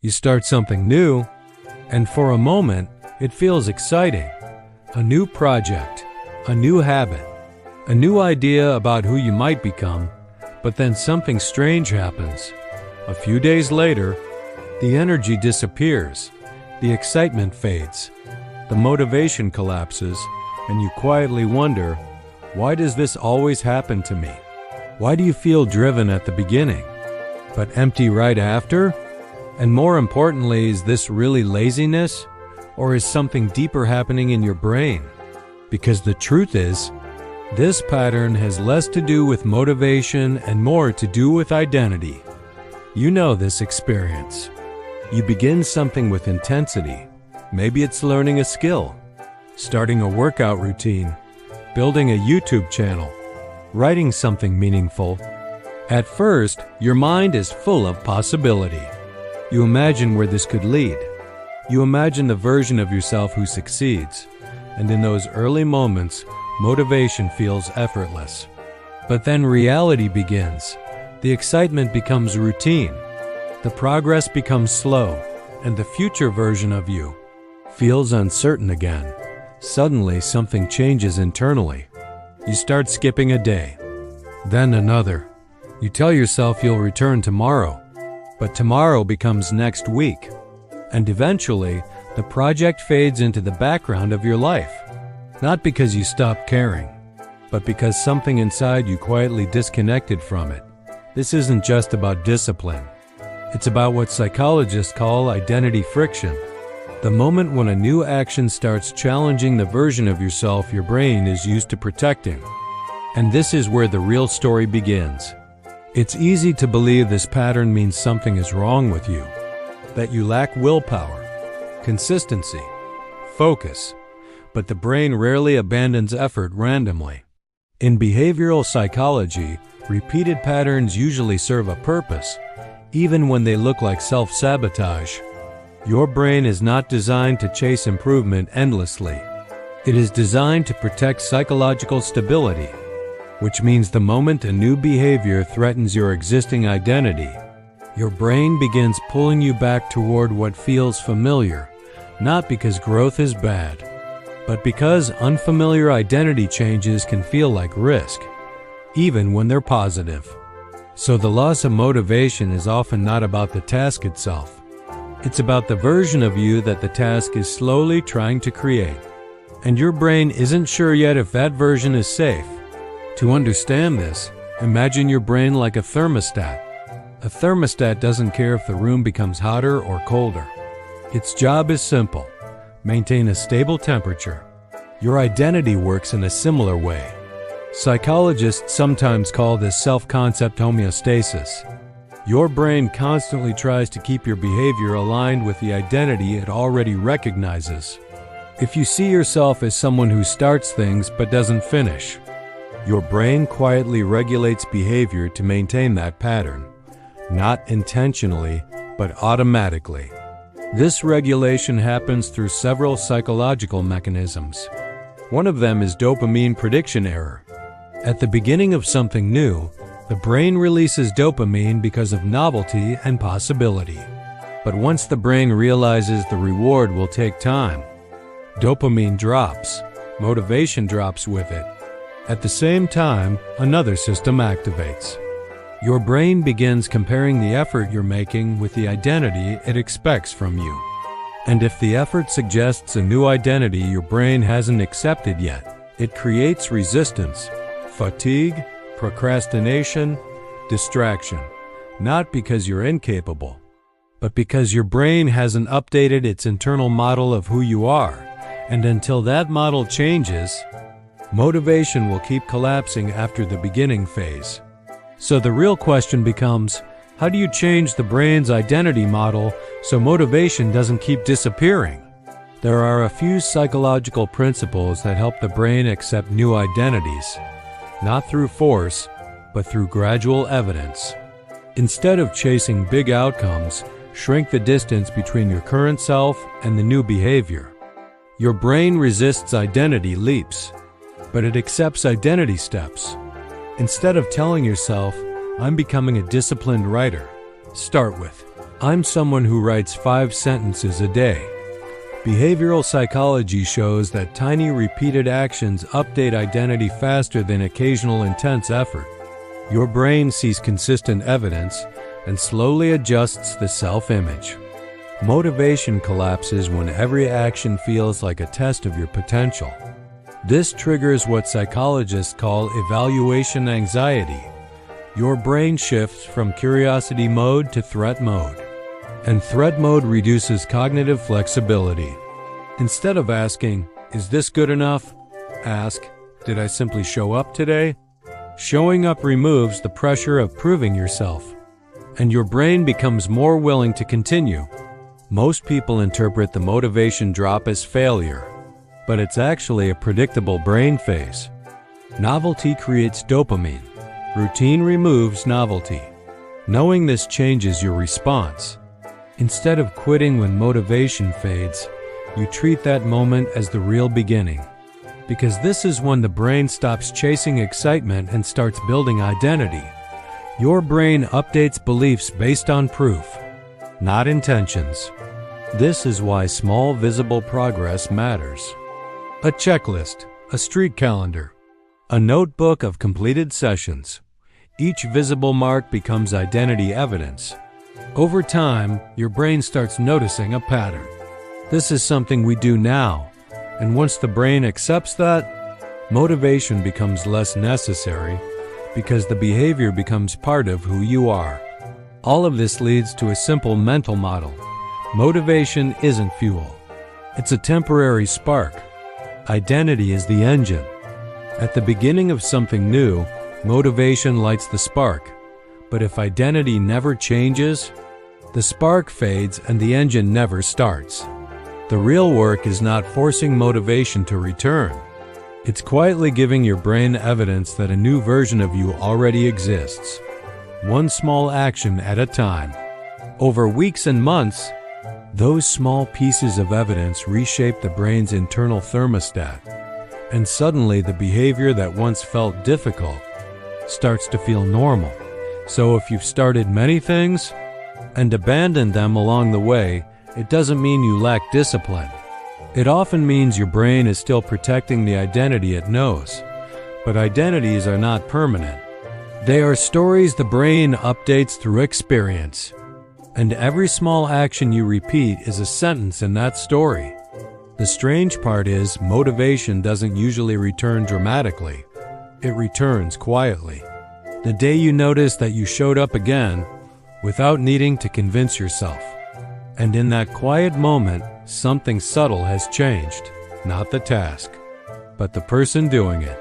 You start something new, and for a moment, it feels exciting. A new project, a new habit, a new idea about who you might become, but then something strange happens. A few days later, the energy disappears, the excitement fades, the motivation collapses, and you quietly wonder, why does this always happen to me? Why do you feel driven at the beginning, but empty right after? And more importantly, is this really laziness, or is something deeper happening in your brain? Because the truth is, this pattern has less to do with motivation and more to do with identity. You know this experience. You begin something with intensity. Maybe it's learning a skill, starting a workout routine, building a YouTube channel, writing something meaningful. At first, your mind is full of possibility. You imagine where this could lead. You imagine the version of yourself who succeeds, and in those early moments, motivation feels effortless. But then reality begins. The excitement becomes routine. The progress becomes slow, and the future version of you feels uncertain again. Suddenly, something changes internally. You start skipping a day, then another. You tell yourself you'll return tomorrow, but tomorrow becomes next week. And eventually, the project fades into the background of your life. Not because you stopped caring, but because something inside you quietly disconnected from it. This isn't just about discipline. It's about what psychologists call identity friction. The moment when a new action starts challenging the version of yourself your brain is used to protecting. And this is where the real story begins. It's easy to believe this pattern means something is wrong with you, that you lack willpower, consistency, focus, but the brain rarely abandons effort randomly. In behavioral psychology, repeated patterns usually serve a purpose, even when they look like self-sabotage. Your brain is not designed to chase improvement endlessly. It is designed to protect psychological stability, which means the moment a new behavior threatens your existing identity, your brain begins pulling you back toward what feels familiar, not because growth is bad, but because unfamiliar identity changes can feel like risk, even when they're positive. So the loss of motivation is often not about the task itself. It's about the version of you that the task is slowly trying to create. And your brain isn't sure yet if that version is safe. To understand this, imagine your brain like a thermostat. A thermostat doesn't care if the room becomes hotter or colder. Its job is simple: maintain a stable temperature. Your identity works in a similar way. Psychologists sometimes call this self-concept homeostasis. Your brain constantly tries to keep your behavior aligned with the identity it already recognizes. If you see yourself as someone who starts things but doesn't finish, your brain quietly regulates behavior to maintain that pattern, not intentionally, but automatically. This regulation happens through several psychological mechanisms. One of them is dopamine prediction error. At the beginning of something new, the brain releases dopamine because of novelty and possibility. But once the brain realizes the reward will take time, dopamine drops, motivation drops with it. At the same time, another system activates. Your brain begins comparing the effort you're making with the identity it expects from you. And if the effort suggests a new identity your brain hasn't accepted yet, it creates resistance, fatigue, procrastination, distraction. Not because you're incapable, but because your brain hasn't updated its internal model of who you are. And until that model changes, motivation will keep collapsing after the beginning phase. So the real question becomes, how do you change the brain's identity model so motivation doesn't keep disappearing? There are a few psychological principles that help the brain accept new identities, not through force, but through gradual evidence. Instead of chasing big outcomes, shrink the distance between your current self and the new behavior. Your brain resists identity leaps, but it accepts identity steps. Instead of telling yourself, "I'm becoming a disciplined writer," start with, I'm someone who writes 5 sentences a day. Behavioral psychology shows that tiny repeated actions update identity faster than occasional intense effort. Your brain sees consistent evidence and slowly adjusts the self-image. Motivation collapses when every action feels like a test of your potential. This triggers what psychologists call evaluation anxiety. Your brain shifts from curiosity mode to threat mode. And threat mode reduces cognitive flexibility. Instead of asking, "Is this good enough?" ask, "Did I simply show up today?" Showing up removes the pressure of proving yourself, and your brain becomes more willing to continue. Most people interpret the motivation drop as failure, but it's actually a predictable brain phase. Novelty creates dopamine. Routine removes novelty. Knowing this changes your response. Instead of quitting when motivation fades, you treat that moment as the real beginning. Because this is when the brain stops chasing excitement and starts building identity. Your brain updates beliefs based on proof, not intentions. This is why small visible progress matters. A checklist, a streak calendar, a notebook of completed sessions. Each visible mark becomes identity evidence. Over time, your brain starts noticing a pattern. This is something we do now, and once the brain accepts that, motivation becomes less necessary because the behavior becomes part of who you are. All of this leads to a simple mental model. Motivation isn't fuel. It's a temporary spark. Identity is the engine. At the beginning of something new, motivation lights the spark. But if identity never changes, the spark fades and the engine never starts. The real work is not forcing motivation to return. It's quietly giving your brain evidence that a new version of you already exists. One small action at a time. Over weeks and months, those small pieces of evidence reshape the brain's internal thermostat. And suddenly the behavior that once felt difficult starts to feel normal. So if you've started many things and abandoned them along the way, it doesn't mean you lack discipline. It often means your brain is still protecting the identity it knows. But identities are not permanent. They are stories the brain updates through experience. And every small action you repeat is a sentence in that story. The strange part is, motivation doesn't usually return dramatically. It returns quietly. The day you notice that you showed up again without needing to convince yourself. And in that quiet moment, something subtle has changed. Not the task, but the person doing it.